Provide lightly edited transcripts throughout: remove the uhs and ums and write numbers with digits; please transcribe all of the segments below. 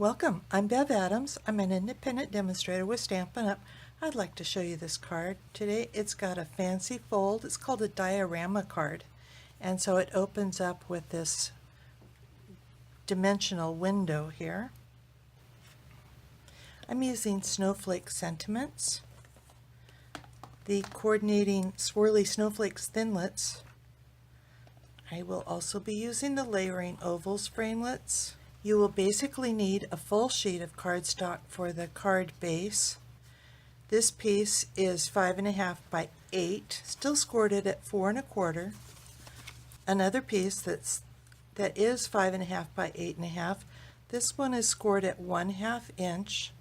Welcome, I'm Bev Adams. I'm an independent demonstrator with Stampin' Up. I'd like to show you this card. Today it's got a fancy fold. It's called a diorama card. And so it opens up with this dimensional window here. I'm using Snowflake Sentiments, the coordinating swirly snowflakes thinlits. I will also be using the layering ovals framelits. You will basically need a full sheet of cardstock for the card base. This piece is 5.5 by 8, still scored it at 4 1/4. Another piece that is 5.5 by 8.5. This one is scored at 1/2 inch,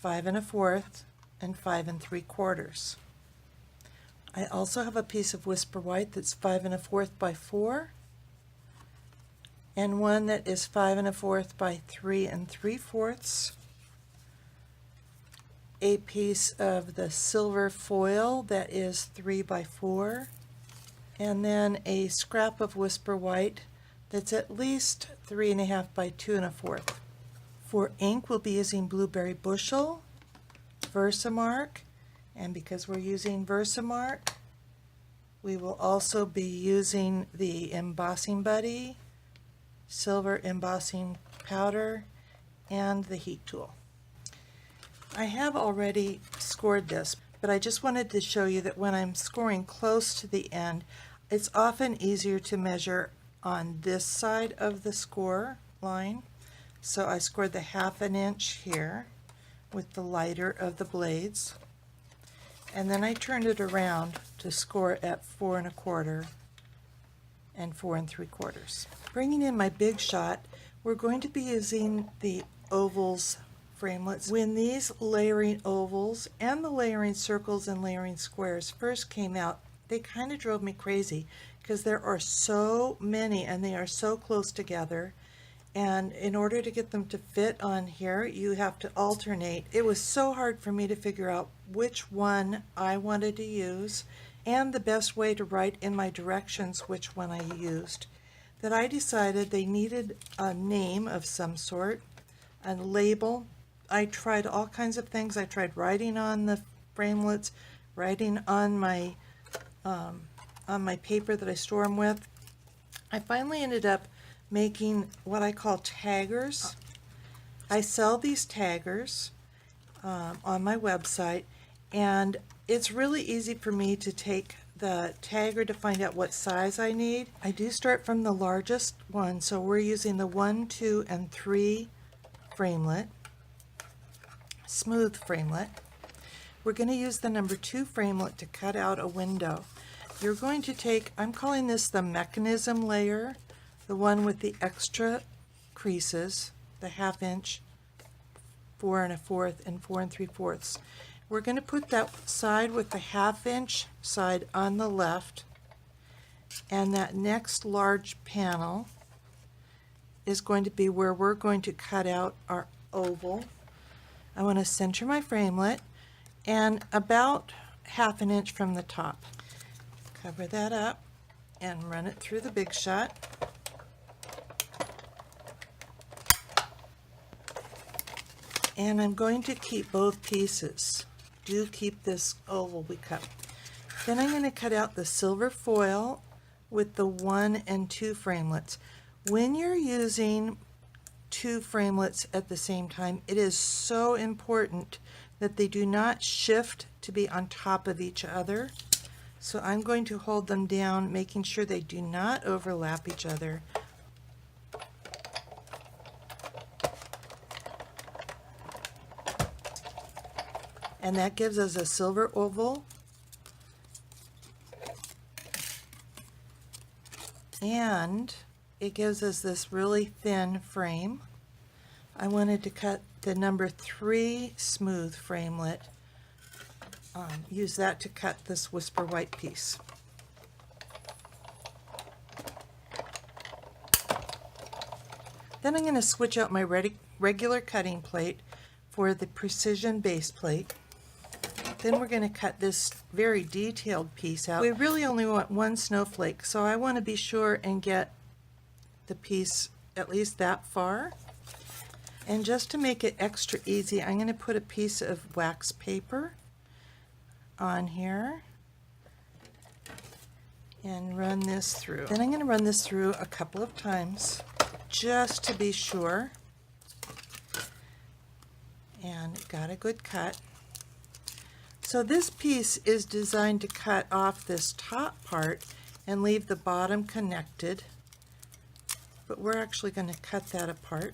5 1/4, and 5 3/4. I also have a piece of Whisper White that's 5 1/4 by 4, and one that is 5 1/4 by 3 3/4. A piece of the silver foil that is 3 by 4, and then a scrap of Whisper White that's at least 3.5 by 2 1/4. For ink, we'll be using Blueberry Bushel, Versamark, and because we're using Versamark, we will also be using the Embossing Buddy, Silver Embossing Powder, and the heat tool. I have already scored this, but I just wanted to show you that when I'm scoring close to the end, it's often easier to measure on this side of the score line. So I scored the 1/2 inch here with the lighter of the blades, and then I turned it around to score at 4 1/4 and 4 3/4. Bringing in my big shot, we're going to be using the ovals framelits. When these layering ovals and the layering circles and layering squares first came out, they kind of drove me crazy because there are so many and they are so close together, and in order to get them to fit on here you have to alternate. It was so hard for me to figure out which one I wanted to use and the best way to write in my directions which one I used, that I decided they needed a name of some sort, a label. I tried all kinds of things. I tried writing on the framelits, writing on my paper that I store them with. I finally ended up making what I call taggers. I sell these taggers on my website, and it's really easy for me to take the tagger to find out what size I need. I do start from the largest one, so we're using the 1, 2, and 3 framelit, smooth framelit. We're going to use the number 2 framelit to cut out a window. You're going to take, I'm calling this the mechanism layer, the one with the extra creases, the 1/2 inch, 4 1/4, and 4 3/4. We're going to put that side with the 1/2 inch side on the left, and that next large panel is going to be where we're going to cut out our oval. I want to center my framelit and about 1/2 inch from the top. Cover that up and run it through the big shot. And I'm going to keep both pieces. Do keep this oval we cut. Then I'm going to cut out the silver foil with the 1 and 2 framelits. When you're using 2 framelits at the same time, it is so important that they do not shift to be on top of each other. So I'm going to hold them down, making sure they do not overlap each other. And that gives us a silver oval, and it gives us this really thin frame. I wanted to cut the number 3 smooth framelit, use that to cut this Whisper White piece. Then I'm going to switch out my regular cutting plate for the precision base plate. Then we're going to cut this very detailed piece out. We really only want one snowflake, so I want to be sure and get the piece at least that far. And just to make it extra easy, I'm going to put a piece of wax paper on here and run this through. Then I'm going to run this through a couple of times just to be sure. And got a good cut. So this piece is designed to cut off this top part and leave the bottom connected, but we're actually going to cut that apart.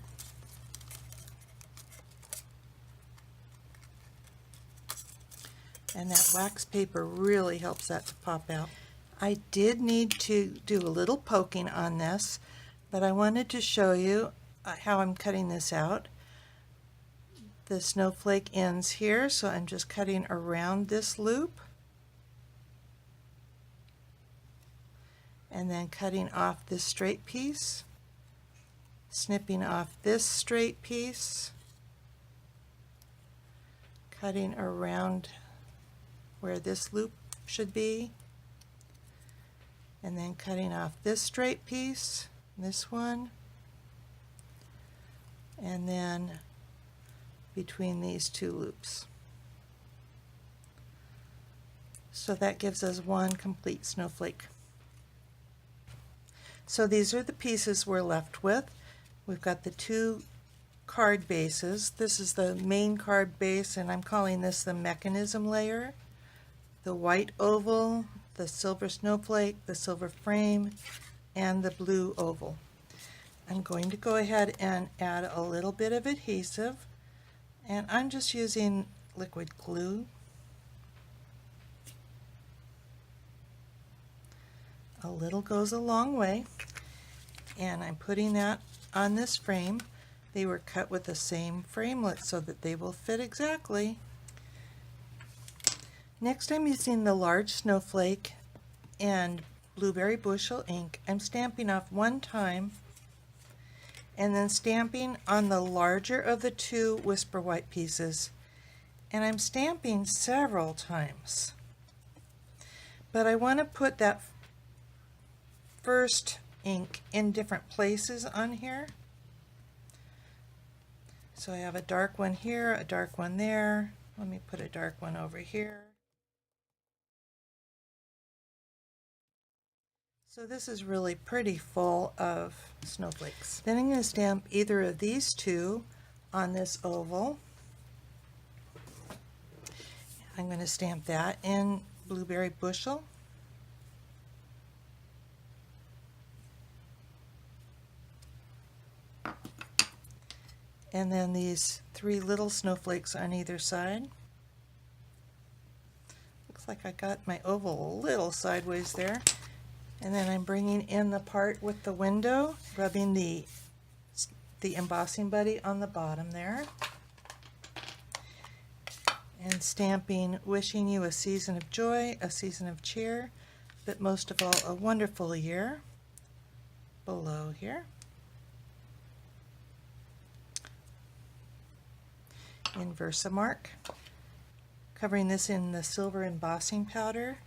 And that wax paper really helps that to pop out. I did need to do a little poking on this, but I wanted to show you how I'm cutting this out. The snowflake ends here, so I'm just cutting around this loop and then cutting off this straight piece, snipping off this straight piece, cutting around where this loop should be, and then cutting off this straight piece, this one, and then between these two loops. So that gives us one complete snowflake. So these are the pieces we're left with. We've got the two card bases. This is the main card base, and I'm calling this the mechanism layer. The white oval, the silver snowflake, the silver frame, and the blue oval. I'm going to go ahead and add a little bit of adhesive, and I'm just using liquid glue. A little goes a long way, and I'm putting that on this frame. They were cut with the same framelit so that they will fit exactly. Next, I'm using the large snowflake and blueberry bushel ink. I'm stamping off one time and then stamping on the larger of the two whisper white pieces, and I'm stamping several times. But I want to put that first ink in different places on here. So I have a dark one here, a dark one there. Let me put a dark one over here. So this is really pretty full of snowflakes. Then I'm going to stamp either of these two on this oval. I'm going to stamp that in blueberry bushel. And then these three little snowflakes on either side. Looks like I got my oval a little sideways there. And then I'm bringing in the part with the window, rubbing the embossing buddy on the bottom there, and stamping "Wishing you a season of joy, a season of cheer, but most of all a wonderful year" below here. In Versamark, covering this in the silver embossing powder.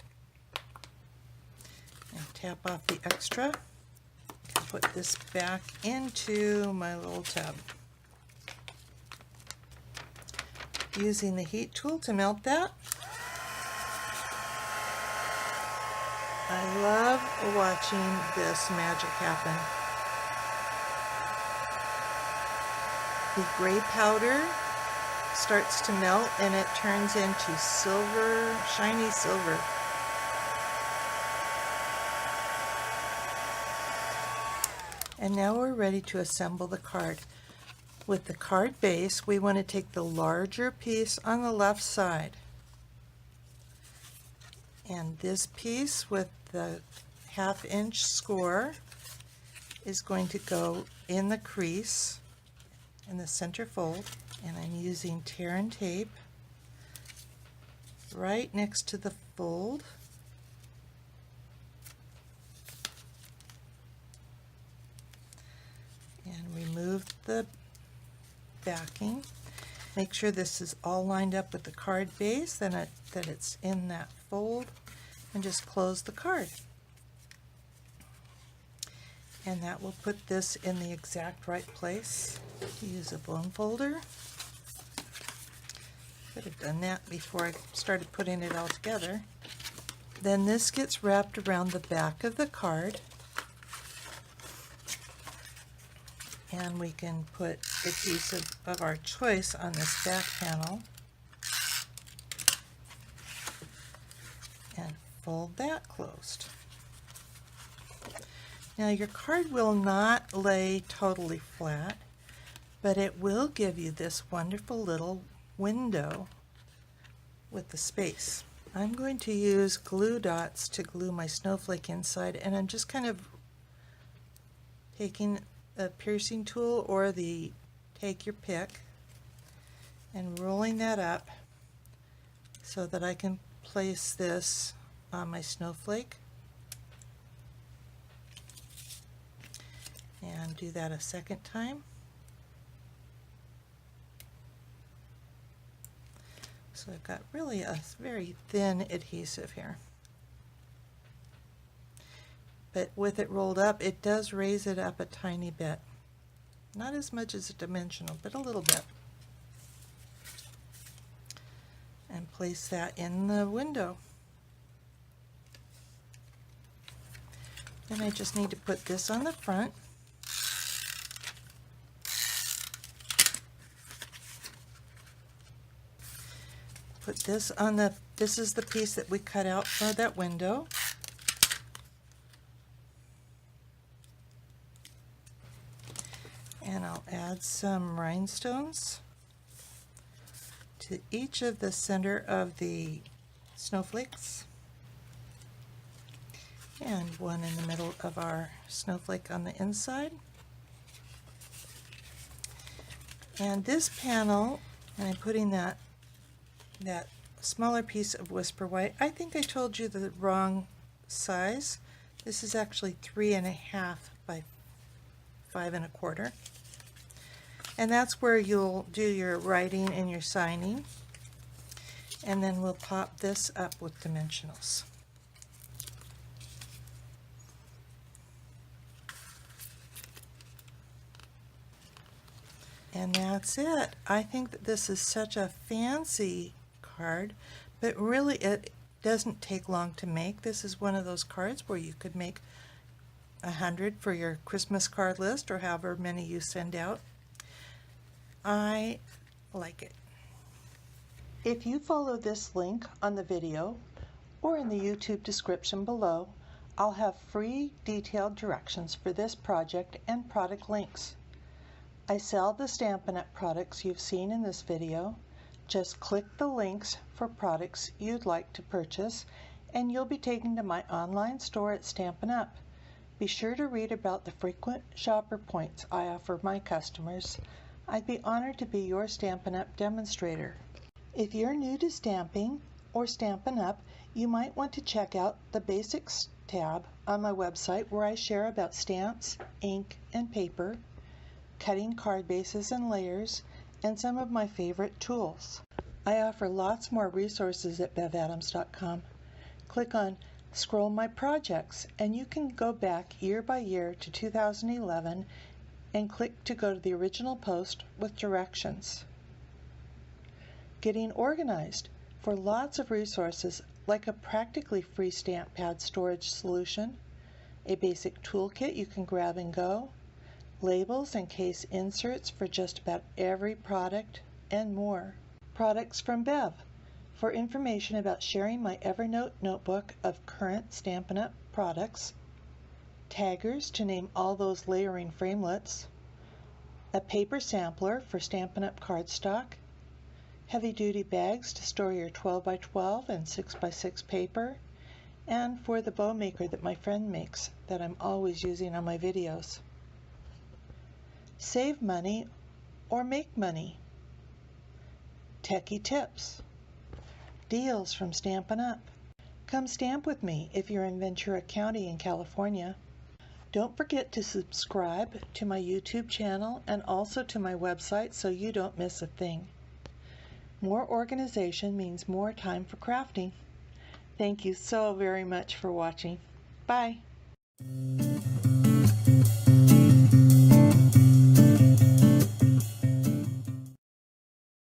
And tap off the extra. Put this back into my little tub. Using the heat tool to melt that. I love watching this magic happen. The gray powder starts to melt and it turns into silver, shiny silver. And now we're ready to assemble the card. With the card base, we want to take the larger piece on the left side. And this piece with the 1/2 inch score is going to go in the crease in the center fold. And I'm using tear and tape right next to the fold. And remove the backing. Make sure this is all lined up with the card base, then that it's in that fold, and just close the card. And that will put this in the exact right place. Use a bone folder. Could have done that before I started putting it all together. Then this gets wrapped around the back of the card. And we can put adhesive of our choice on this back panel. And fold that closed. Now your card will not lay totally flat, but it will give you this wonderful little window with the space. I'm going to use glue dots to glue my snowflake inside, and I'm just kind of taking a piercing tool or take your pick and rolling that up so that I can place this on my snowflake. And do that a second time. So I've got really a very thin adhesive here. But with it rolled up, it does raise it up a tiny bit. Not as much as a dimensional, but a little bit. And place that in the window. Then I just need to put this on the front. Put this on this is the piece that we cut out for that window. And I'll add some rhinestones to each of the center of the snowflakes. And one in the middle of our snowflake on the inside. And this panel, and I'm putting that smaller piece of Whisper White. I think I told you the wrong size. This is actually 3.5 by 5.25. And that's where you'll do your writing and your signing. And then we'll pop this up with dimensionals. And that's it. I think that this is such a fancy card, but really it doesn't take long to make. This is one of those cards where you could make 100 for your Christmas card list or however many you send out. I like it. If you follow this link on the video or in the YouTube description below, I'll have free detailed directions for this project and product links. I sell the Stampin' Up! Products you've seen in this video. Just click the links for products you'd like to purchase and you'll be taken to my online store at Stampin' Up! Be sure to read about the frequent shopper points I offer my customers. I'd be honored to be your Stampin' Up! Demonstrator. If you're new to stamping or Stampin' Up!, you might want to check out the Basics tab on my website where I share about stamps, ink, and paper, cutting card bases and layers, and some of my favorite tools. I offer lots more resources at bevadams.com. Click on Scroll My Projects and you can go back year by year to 2011 and click to go to the original post with directions. Getting Organized for lots of resources like a practically free stamp pad storage solution, a basic toolkit you can grab and go, labels and case inserts for just about every product, and more. Products from Bev for information about sharing my Evernote notebook of current Stampin' Up! Products, taggers to name all those layering framelits, a paper sampler for Stampin' Up! Cardstock, heavy-duty bags to store your 12x12 and 6x6 paper, and for the bow maker that my friend makes that I'm always using on my videos. Save money or make money. Techie tips. Deals from Stampin' Up! Come stamp with me if you're in Ventura County in California. Don't forget to subscribe to my YouTube channel and also to my website so you don't miss a thing. More organization means more time for crafting. Thank you so very much for watching. Bye.